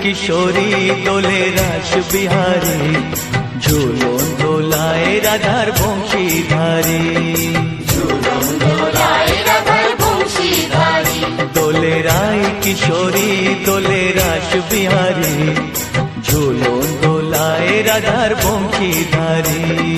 কিশোরী দোলে রাস বিহারী, ঝুলন দোলায় রাধার বংশীধারী। দোলে রায় কিশোরী দোলে রাস বিহারী, ঝুলন দোলায় রাধার বংশীধারী।